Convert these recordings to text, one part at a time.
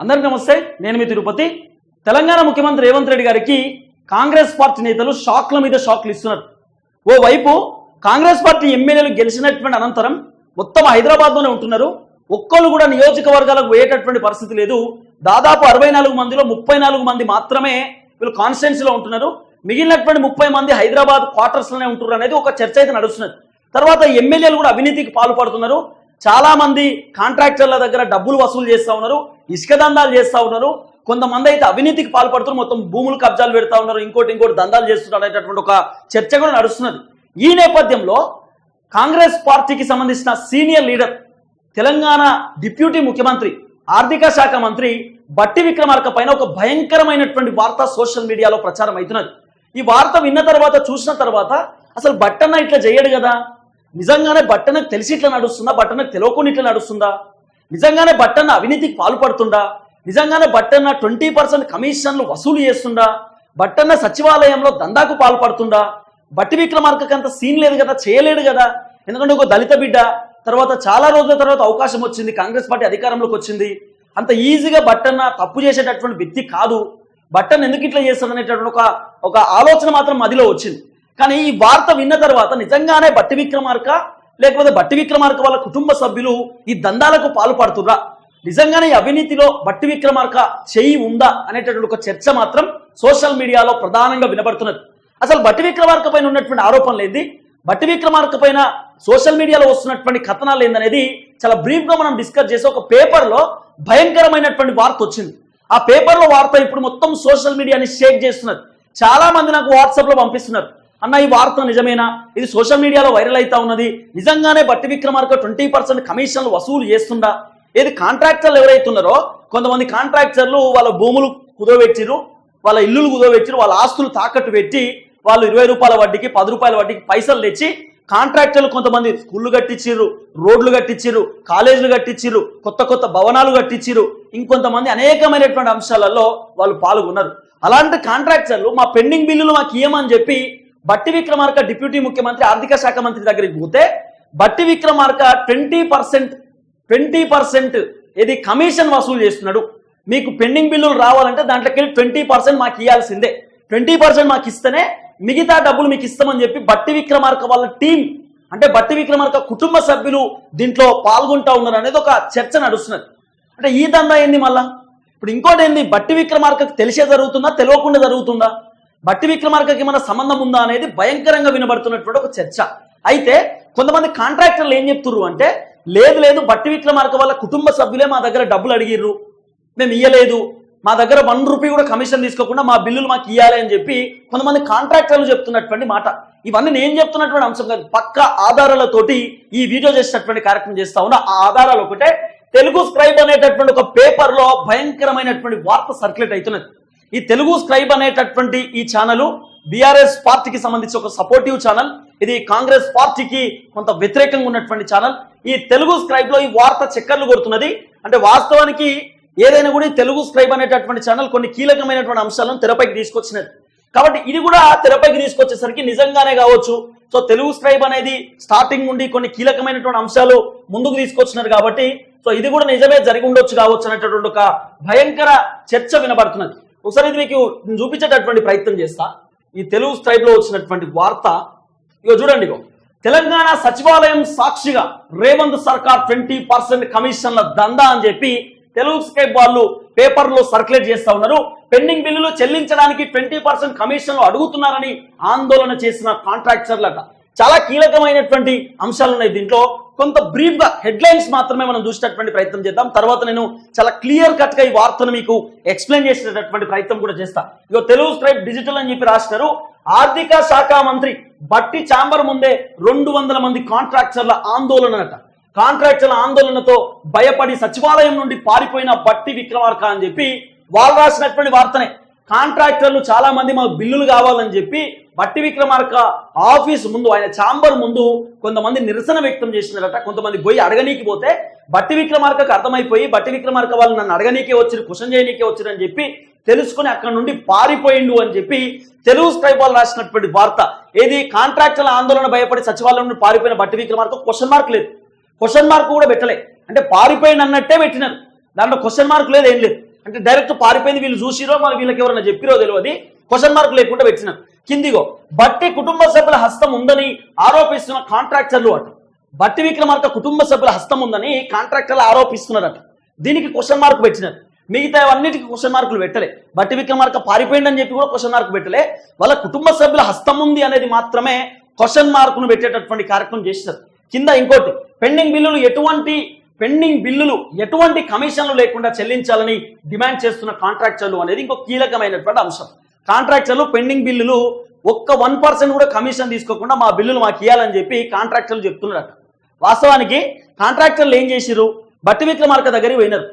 అందరికీ నమస్తే, నేను మీ తిరుపతి. తెలంగాణ ముఖ్యమంత్రి రేవంత్ రెడ్డి గారికి కాంగ్రెస్ పార్టీ నేతలు షాక్ల మీద షాక్లు ఇస్తున్నారు. ఓవైపు కాంగ్రెస్ పార్టీ ఎమ్మెల్యేలు గెలిచినటువంటి అనంతరం మొత్తం హైదరాబాద్లోనే ఉంటున్నారు. ఒక్కళ్ళు కూడా నియోజకవర్గాలకు పోయేటటువంటి పరిస్థితి లేదు. దాదాపు 64 మందిలో 34 మంది మాత్రమే వీళ్ళు కాన్స్టిట్యున్సీలో ఉంటున్నారు. మిగిలినటువంటి 30 మంది హైదరాబాద్ క్వార్టర్స్లోనే ఉంటున్నారు అనేది ఒక చర్చ అయితే నడుస్తున్నది. తర్వాత ఎమ్మెల్యేలు కూడా అవినీతికి పాల్పడుతున్నారు. చాలా మంది కాంట్రాక్టర్ల దగ్గర డబ్బులు వసూలు చేస్తూ ఉన్నారు, ఇసుక దందాలు చేస్తూ ఉన్నారు. కొంతమంది అయితే అవినీతికి పాల్పడుతున్నారు, మొత్తం భూములు కబ్జాలు పెడతా ఉన్నారు, ఇంకోటి దందాలు చేస్తున్నారు అనేటటువంటి ఒక చర్చ కూడా నడుస్తున్నది. ఈ నేపథ్యంలో కాంగ్రెస్ పార్టీకి సంబంధించిన సీనియర్ లీడర్, తెలంగాణ డిప్యూటీ ముఖ్యమంత్రి, ఆర్థిక శాఖ మంత్రి బట్టి విక్రమార్క పైన ఒక భయంకరమైనటువంటి వార్త సోషల్ మీడియాలో ప్రచారం అవుతున్నది. ఈ వార్త విన్న తర్వాత, చూసిన తర్వాత అసలు బట్టన్న ఇట్లా చేయడు కదా, నిజంగానే బట్టనకు తెలిసి ఇట్లా నడుస్తుందా, బట్టనకు తెలియకుండా ఇట్లా నడుస్తుందా, నిజంగానే బట్టన్న అవినీతికి పాల్పడుతుందా, నిజంగానే బట్టన్న 20% కమిషన్లు వసూలు చేస్తుందా, బట్టన్న సచివాలయంలో దందాకు పాల్పడుతుందా, బట్టి విక్రమార్కకి అంత సీన్ లేదు కదా, చేయలేడు కదా. ఎందుకంటే ఒక దళిత బిడ్డ, తర్వాత చాలా రోజుల తర్వాత అవకాశం వచ్చింది, కాంగ్రెస్ పార్టీ అధికారంలోకి వచ్చింది. అంత ఈజీగా బట్టన్న తప్పు చేసేటటువంటి వ్యక్తి కాదు. బట్టన్న ఎందుకు ఇట్లా చేస్తుంది అనేటటువంటి ఒక ఆలోచన మాత్రం మదిలో వచ్చింది. కానీ ఈ వార్త విన్న తర్వాత నిజంగానే బట్టి విక్రమార్క లేకపోతే బట్టి విక్రమార్క వాళ్ళ కుటుంబ సభ్యులు ఈ దందాలకు పాల్పడుతుర్రా, నిజంగానే ఈ అవినీతిలో బట్టి విక్రమార్క చేయి ఉందా అనేటటువంటి ఒక చర్చ మాత్రం సోషల్ మీడియాలో ప్రధానంగా వినబడుతున్నది. అసలు బట్టి విక్రమార్క పైన ఉన్నటువంటి ఆరోపణలు ఏంది, బట్టి విక్రమార్క పైన సోషల్ మీడియాలో వస్తున్నటువంటి కథనాలు ఏందనేది చాలా బ్రీఫ్ గా మనం డిస్కస్ చేసి, ఒక పేపర్లో భయంకరమైనటువంటి వార్త వచ్చింది. ఆ పేపర్లో వార్త ఇప్పుడు మొత్తం సోషల్ మీడియాని షేక్ చేస్తున్నది. చాలా మంది నాకు వాట్సాప్ లో పంపిస్తున్నారు, అన్న ఈ వార్త నిజమేనా, ఇది సోషల్ మీడియాలో వైరల్ అవుతా ఉన్నది, నిజంగానే బట్టి విక్రమార్క 20% కమిషన్లు వసూలు చేస్తుందా, ఏది కాంట్రాక్టర్లు ఎవరైతున్నారో కొంతమంది కాంట్రాక్టర్లు వాళ్ళ భూములు కుదోబెట్టిరు, వాళ్ళ ఇల్లులు కుదోబెట్టిరు, వాళ్ళ ఆస్తులు తాకట్టు పెట్టి వాళ్ళు 20 రూపాయల వడ్డీకి 10 రూపాయల వడ్డీకి పైసలు తెచ్చి కాంట్రాక్టర్లు కొంతమంది స్కూళ్ళు కట్టించిర్రు, రోడ్లు కట్టించిర్రు, కాలేజీలు కట్టించిర్రు, కొత్త భవనాలు కట్టించిర్రు, ఇంకొంతమంది అనేకమైనటువంటి అంశాలలో వాళ్ళు పాల్గొన్నారు. అలాంటి కాంట్రాక్టర్లు మా పెండింగ్ బిల్లులు మాకు ఇయ్యమని చెప్పి బట్టి విక్రమార్క డిప్యూటీ ముఖ్యమంత్రి, ఆర్థిక శాఖ మంత్రి దగ్గరికి పోతే బట్టి విక్రమార్క 20% ఇది కమిషన్ వసూలు చేస్తున్నాడు. మీకు పెండింగ్ బిల్లులు రావాలంటే దాంట్లోకి 20% మాకు ఇవ్వాల్సిందే, 20% మాకు ఇస్తేనే మిగతా డబ్బులు మీకు ఇస్తామని చెప్పి బట్టి విక్రమార్క వాళ్ళ టీం, అంటే బట్టి విక్రమార్క కుటుంబ సభ్యులు దీంట్లో పాల్గొంటా ఉన్నారు అనేది ఒక చర్చ నడుస్తున్నది. అంటే ఈ దందా ఏంది మళ్ళా? ఇప్పుడు ఇంకోటి ఏంది, బట్టి విక్రమార్కకు తెలిసే జరుగుతుందా, తెలియకుండా జరుగుతుందా, బట్టి విక్రమార్కకి ఏమైనా సంబంధం ఉందా అనేది భయంకరంగా వినబడుతున్నటువంటి ఒక చర్చ. అయితే కొంతమంది కాంట్రాక్టర్లు ఏం చెప్తున్నారు అంటే, లేదు బట్టి విక్రమార్క వాళ్ళ కుటుంబ సభ్యులే మా దగ్గర డబ్బులు అడిగిర్రు, మేము ఇయ్యలేదు, మా దగ్గర 1 రూపీ కూడా కమిషన్ తీసుకోకుండా మా బిల్లులు మాకు ఇయ్యాలి అని చెప్పి కొంతమంది కాంట్రాక్టర్లు చెప్తున్నటువంటి మాట. ఇవన్నీ నేను చెప్తున్నటువంటి అంశం కాదు, పక్క ఆధారాలతోటి ఈ వీడియో చేసినటువంటి కార్యక్రమం చేస్తా ఉన్నా. ఆ ఆధారాలు ఒకటే, తెలుగు స్క్రైబ్ అనేటటువంటి ఒక పేపర్ లో భయంకరమైనటువంటి వార్త సర్క్యులేట్ అవుతున్నది. ఈ తెలుగు స్క్రైబ్ అనేటటువంటి ఈ ఛానల్ బీఆర్ఎస్ పార్టీకి సంబంధించి ఒక సపోర్టివ్ ఛానల్, ఇది కాంగ్రెస్ పార్టీకి కొంత వ్యతిరేకంగా ఉన్నటువంటి ఛానల్. ఈ తెలుగు స్క్రైబ్ లో ఈ వార్త చక్కర్లు కొడుతున్నది. అంటే వాస్తవానికి ఏదైనా కూడా తెలుగు స్క్రైబ్ అనేటటువంటి ఛానల్ కొన్ని కీలకమైనటువంటి అంశాలను తెరపైకి తీసుకొచ్చినది. కాబట్టి ఇది కూడా తెరపైకి తీసుకొచ్చేసరికి నిజంగానే కావచ్చు. సో తెలుగు స్క్రైబ్ అనేది స్టార్టింగ్ నుండి కొన్ని కీలకమైనటువంటి అంశాలు ముందుకు తీసుకొచ్చినారు కాబట్టి సో ఇది కూడా నిజమే జరిగి ఉండొచ్చు కావచ్చు అనేటటువంటి ఒక భయంకర చర్చ వినబడుతున్నది. ఒకసారి ఇది మీకు చూపించేటటువంటి ప్రయత్నం చేస్తా. ఈ తెలుగు స్క్రైబ్ లో వచ్చినటువంటి వార్త ఇగో చూడండి. తెలంగాణ సచివాలయం సాక్షిగా రేవంత్ సర్కార్ 20% కమిషన్ల దందా అని చెప్పి తెలుగు స్క్రైబ్ వాళ్ళు పేపర్లో సర్క్యులేట్ చేస్తా ఉన్నారు. పెండింగ్ బిల్లులు చెల్లించడానికి 20% కమిషన్లు అడుగుతున్నారని ఆందోళన చేసిన కాంట్రాక్టర్లట. చాలా కీలకమైనటువంటి అంశాలు ఉన్నాయి దీంట్లో. కొంత బ్రీఫ్ గా హెడ్లైన్స్ మాత్రమే మనం చూసేటటువంటి ప్రయత్నం చేద్దాం. తర్వాత నేను చాలా క్లియర్ కట్ గా ఈ వార్తను మీకు ఎక్స్ప్లెయిన్ చేసేటటువంటి ప్రయత్నం కూడా చేస్తా. ఇగో తెలుగు స్క్రైబ్ డిజిటల్ అని చెప్పి రాసినారు. ఆర్థిక శాఖ మంత్రి బట్టి ఛాంబర్ ముందే 200 మంది కాంట్రాక్టర్ల ఆందోళన అట. కాంట్రాక్టర్ల ఆందోళనతో భయపడి సచివాలయం నుండి పారిపోయిన బట్టి విక్రమార్క అని చెప్పి వాళ్ళు రాసినటువంటి వార్తనే. కాంట్రాక్టర్లు చాలా మంది మాకు బిల్లులు కావాలని చెప్పి బట్టి విక్రమార్క ఆఫీస్ ముందు, ఆయన ఛాంబర్ ముందు కొంతమంది నిరసన వ్యక్తం చేసినారట. కొంతమంది పోయి అడగనీకి పోతే బట్టి విక్రమార్కకు అర్థమైపోయి బట్టి విక్రమార్క వాళ్ళు నన్ను అడగనీకే వచ్చిరు, క్వశ్చన్ చేయనీకే వచ్చిరు అని చెప్పి తెలుసుకుని అక్కడ నుండి పారిపోయిండు అని చెప్పి తెలుగు స్క్రైబ్ వాళ్ళు రాసినటువంటి వార్త. ఏది కాంట్రాక్టర్ల ఆందోళన భయపడి సచివాలయం నుండి పారిపోయిన బట్టి విక్రమార్క క్వశ్చన్ మార్క్ లేదు, క్వశ్చన్ మార్క్ కూడా పెట్టలే, అంటే పారిపోయింది అన్నట్టే పెట్టినారు, దాంట్లో క్వశ్చన్ మార్క్ లేదు, ఏం లేదు. అంటే డైరెక్ట్ పారిపోయింది, వీళ్ళు చూసిరో మరి వీళ్ళకి ఎవరైనా చెప్పిరో తెలియదు, క్వశ్చన్ మార్క్ లేకుండా పెట్టినారు. కిందిగో బట్టి కుటుంబ సభ్యుల హస్తం ఉందని ఆరోపిస్తున్న కాంట్రాక్టర్లు అట. బట్టి విక్రమార్క కుటుంబ సభ్యుల హస్తం ఉందని కాంట్రాక్టర్లు ఆరోపిస్తున్నారట. దీనికి క్వశ్చన్ మార్క్ పెట్టినారు. మిగతా అన్నిటికీ క్వశ్చన్ మార్కులు పెట్టలే. బట్టి విక్రమార్క పారిపోయిందని చెప్పి కూడా క్వశ్చన్ మార్క్ పెట్టలే. వాళ్ళ కుటుంబ సభ్యుల హస్తం ఉంది అనేది మాత్రమే క్వశ్చన్ మార్కును పెట్టేటటువంటి కార్యక్రమం చేస్తారు. కింద ఇంకోటి, పెండింగ్ బిల్లులు ఎటువంటి కమిషన్లు లేకుండా చెల్లించాలని డిమాండ్ చేస్తున్న కాంట్రాక్టర్లు అనేది ఇంకో కీలకమైనటువంటి అంశం. కాంట్రాక్టర్లు పెండింగ్ బిల్లులు ఒక్క 1% కూడా కమిషన్ తీసుకోకుండా మా బిల్లులు మాకు ఇవ్వాలని చెప్పి కాంట్రాక్టర్లు చెప్తున్నారట. వాస్తవానికి కాంట్రాక్టర్లు ఏం చేసిరు, బట్టి విక్రమార్క దగ్గరికి పోయినారు.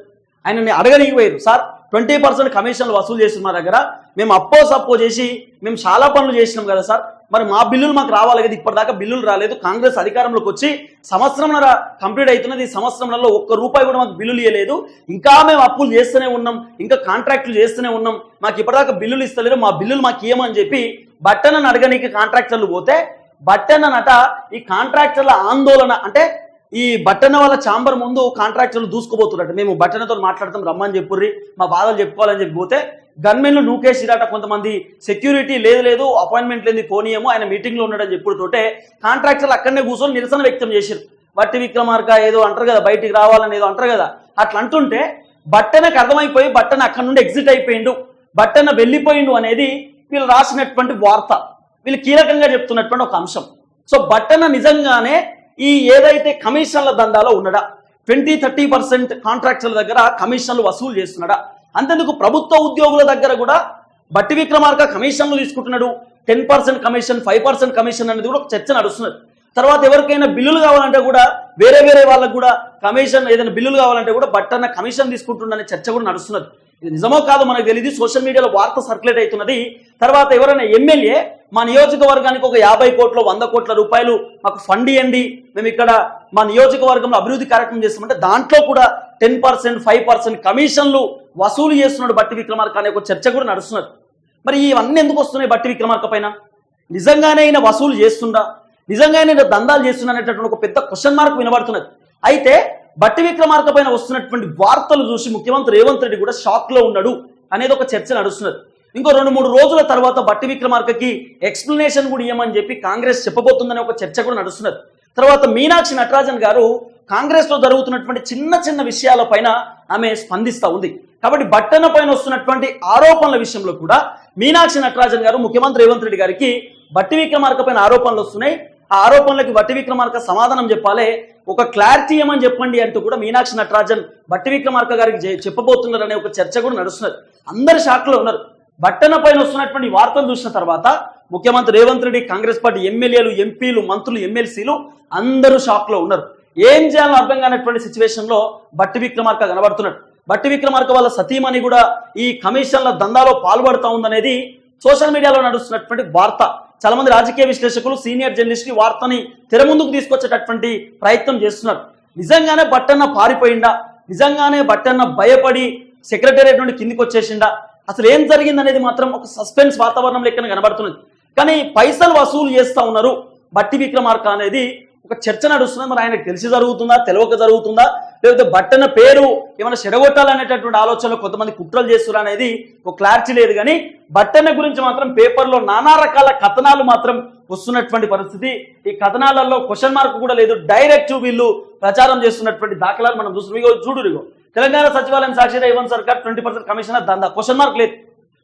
ఆయనని అడగడానికి పోయారు, సార్ 20% కమిషన్లు వసూలు చేసి మా దగ్గర మేము సప్పో చేసి మేము చాలా పనులు చేసినాం కదా సార్, మరి మా బిల్లులు మాకు రావాలి కదా, ఇప్పటిదాకా బిల్లులు రాలేదు. కాంగ్రెస్ అధికారంలోకి వచ్చి సంవత్సరంన్నర కంప్లీట్ అవుతున్నది, ఈ సంవత్సరంలో ₹1 కూడా మాకు బిల్లులు ఇవ్వలేదు, ఇంకా మేము అప్పులు చేస్తూనే ఉన్నాం, ఇంకా కాంట్రాక్టులు చేస్తూనే ఉన్నాం, మాకు ఇప్పటిదాకా బిల్లులు ఇస్తలేరు, మా బిల్లులు మాకు ఇవ్వమని చెప్పి బట్టనని అడగడానికి కాంట్రాక్టర్లు పోతే, బట్టనట ఈ కాంట్రాక్టర్ల ఆందోళన అంటే ఈ బట్టన వాళ్ళ ఛాంబర్ ముందు కాంట్రాక్టర్లు దూసుకోబోతున్నట్టు, మేము బట్టనతో మాట్లాడతాం రమ్మని చెప్పుర్రి, మా బాధలు చెప్పుకోవాలని చెప్పి పోతే గన్మెన్లు నూకేసిరాట. కొంతమంది సెక్యూరిటీ లేదు అపాయింట్మెంట్ లేని పోనీయము, ఆయన మీటింగ్లో ఉన్నాడని చెప్పుడుతోటే కాంట్రాక్టర్లు అక్కడనే కూర్చొని నిరసన వ్యక్తం చేశారు. బట్టి విక్రమార్క ఏదో అంటారు కదా, బయటికి రావాలని ఏదో అంటారు కదా, అట్లా అంటుంటే బట్టనకు అర్థమైపోయి బట్టన అక్కడ నుండి ఎగ్జిట్ అయిపోయిండు, బట్టన వెళ్ళిపోయిండు అనేది వీళ్ళు రాసినటువంటి వార్త, వీళ్ళు కీలకంగా చెప్తున్నటువంటి ఒక అంశం. సో బట్టన నిజంగానే ఈ ఏదైతే కమిషన్ల దందాలో ఉన్నాడా, 20-30% కాంట్రాక్టర్ల దగ్గర కమిషన్లు వసూలు చేస్తున్నాడా, అంతేందుకు ప్రభుత్వ ఉద్యోగుల దగ్గర కూడా బట్టి విక్రమార్క కమిషన్లు తీసుకుంటున్నాడు. 10% కమిషన్, 5% కమిషన్ అనేది కూడా ఒక చర్చ నడుస్తున్నది. తర్వాత ఎవరికైనా బిల్లులు కావాలంటే కూడా వేరే వాళ్ళకు కూడా కమిషన్, ఏదైనా బిల్లులు కావాలంటే కూడా బట్టన్న కమిషన్ తీసుకుంటుండనే చర్చ కూడా నడుస్తున్నది. ఇది నిజమో కాదో మనకు తెలియదు, సోషల్ మీడియాలో వార్త సర్క్యులేట్ అవుతున్నది. తర్వాత ఎవరైనా ఎమ్మెల్యే మా నియోజకవర్గానికి ఒక 50 కోట్లు 100 కోట్ల రూపాయలు మాకు ఫండ్ ఇవ్వండి, మేము ఇక్కడ మా నియోజకవర్గంలో అభివృద్ధి కార్యక్రమం చేస్తామంటే దాంట్లో కూడా 10%, 5% కమిషన్లు వసూలు చేస్తున్నాడు బట్టి విక్రమార్క అనే ఒక చర్చ కూడా నడుస్తున్నది. మరి ఇవన్నీ ఎందుకు వస్తున్నాయి బట్టి విక్రమార్క పైన? నిజంగానే ఆయన వసూలు చేస్తుండా, నిజంగానే దందాలు చేస్తున్నా అనేటటువంటి ఒక పెద్ద క్వశ్చన్ మార్క్ వినబడుతున్నది. అయితే బట్టి విక్రమార్క పైన వస్తున్నటువంటి వార్తలు చూసి ముఖ్యమంత్రి రేవంత్ రెడ్డి కూడా షాక్ లో ఉన్నాడు అనేది ఒక చర్చ నడుస్తున్నది. ఇంకో 2-3 రోజుల తర్వాత బట్టి విక్రమార్కకి ఎక్స్ప్లెనేషన్ కూడా ఇవ్వమని చెప్పి కాంగ్రెస్ చెప్పబోతుందనే ఒక చర్చ కూడా నడుస్తున్నది. తర్వాత మీనాక్షి నటరాజన్ గారు కాంగ్రెస్ లో జరుగుతున్నటువంటి చిన్న విషయాలపైన ఆమె స్పందిస్తూ ఉంది. కాబట్టి బట్టన పైన వస్తున్నటువంటి ఆరోపణల విషయంలో కూడా మీనాక్షి నటరాజన్ గారు ముఖ్యమంత్రి రేవంత్ రెడ్డి గారికి బట్టి విక్రమార్క పైన ఆరోపణలు వస్తున్నాయి, ఆ ఆరోపణలకి బట్టి విక్రమార్క సమాధానం చెప్పాలి, ఒక క్లారిటీ ఏమని చెప్పండి అంటూ కూడా మీనాక్షి నటరాజన్ బట్టి విక్రమార్క గారికి చెప్పబోతున్నారు అనే ఒక చర్చ కూడా నడుస్తున్నది. అందరు షాక్ లో ఉన్నారు. బట్టన పైన వస్తున్నటువంటి వార్తలు చూసిన తర్వాత ముఖ్యమంత్రి రేవంత్ రెడ్డి, కాంగ్రెస్ పార్టీ ఎమ్మెల్యేలు, ఎంపీలు, మంత్రులు, ఎమ్మెల్సీలు అందరూ షాక్ లో ఉన్నారు. ఏం చేయాలో అర్థం కానటువంటి సిచ్యువేషన్ లో బట్టి విక్రమార్క కనబడుతున్నాడు. బట్టి విక్రమార్క వాళ్ళ సతీమణి కూడా ఈ కమిషన్ల దందాలో పాల్పడుతూ ఉందనేది సోషల్ మీడియాలో నడుస్తున్నటువంటి వార్త. చాలా మంది రాజకీయ విశ్లేషకులు, సీనియర్ జర్నలిస్టులు వార్తని తెర ముందుకు తీసుకొచ్చేటటువంటి ప్రయత్నం చేస్తున్నారు. నిజంగానే బట్టన్న పారిపోయిందా, నిజంగానే బట్టన్న భయపడి సెక్రటేరియట్ నుండి కిందికి వచ్చేసిండా, అసలు ఏం జరిగింది అనేది మాత్రం ఒక సస్పెన్స్ వాతావరణం లెక్కన కనబడుతున్నది. కానీ పైసలు వసూలు చేస్తూ ఉన్నారు బట్టి విక్రమార్క అనేది ఒక చర్చ నడుస్తున్నది. మరి ఆయనకు తెలిసి జరుగుతుందా, తెలియక జరుగుతుందా, లేకపోతే బట్టన్న పేరు ఏమైనా చెడగొట్టాలనేటటువంటి ఆలోచనలో కొంతమంది కుట్రలు చేస్తున్నారు అనేది ఒక క్లారిటీ లేదు. కానీ బట్టన్న గురించి మాత్రం పేపర్లో నానా రకాల కథనాలు మాత్రం వస్తున్నటువంటి పరిస్థితి. ఈ కథనాలలో క్వశ్చన్ మార్క్ కూడా లేదు, డైరెక్ట్ వీళ్ళు ప్రచారం చేస్తున్నటువంటి దాఖలాలు మనం చూస్తున్నాం. తెలంగాణ సచివాలయం సాక్షి రేవంత్ సర్కార్ 20% కమిషనర్ దందా, క్వశ్చన్ మార్క్ లేదు.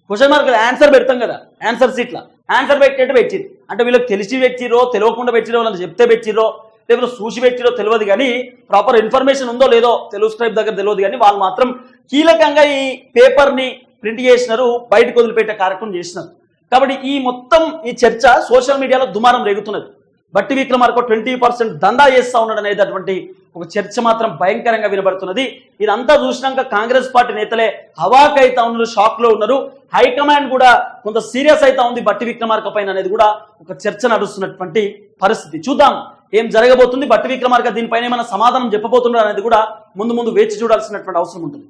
క్వశ్చన్ మార్క్ ఆన్సర్ పెడతాం కదా, ఆన్సర్ సీట్ల ఆన్సర్ పెట్టేట్టు పెట్టింది. అంటే వీళ్ళకి తెలిసి పెట్టిరో తెలియకుండా పెట్టిరో, వాళ్ళని చెప్తే పెట్టిరో లేకపోతే చూసి పెట్టిరో తెలియదు, కానీ ప్రాపర్ ఇన్ఫర్మేషన్ ఉందో లేదో తెలుగు స్క్రైబ్ దగ్గర తెలియదు. కానీ వాళ్ళు మాత్రం కీలకంగా ఈ పేపర్ని ప్రింట్ చేసినారు, బయటకు వదిలిపెట్టే కార్యక్రమం చేసినారు. కాబట్టి ఈ మొత్తం ఈ చర్చ సోషల్ మీడియాలో దుమారం రేగుతున్నది. బట్టి విక్రమార్క 20% దందా చేస్తా ఉన్నాడు అనేటటువంటి ఒక చర్చ మాత్రం భయంకరంగా వినబడుతున్నది. ఇదంతా చూసినాక కాంగ్రెస్ పార్టీ నేతలే హవాక్ అయితా ఉన్నారు, షాక్ లో ఉన్నారు. హైకమాండ్ కూడా కొంత సీరియస్ అయితా ఉంది బట్టి విక్రమార్క పైన అనేది కూడా ఒక చర్చ నడుస్తున్నటువంటి పరిస్థితి. చూద్దాం ఏం జరగబోతుంది. బట్టి విక్రమార్క దీనిపైన ఏమైనా సమాధానం చెప్పబోతున్నారు అనేది కూడా ముందు వేచి చూడాల్సినటువంటి అవసరం ఉంటుంది.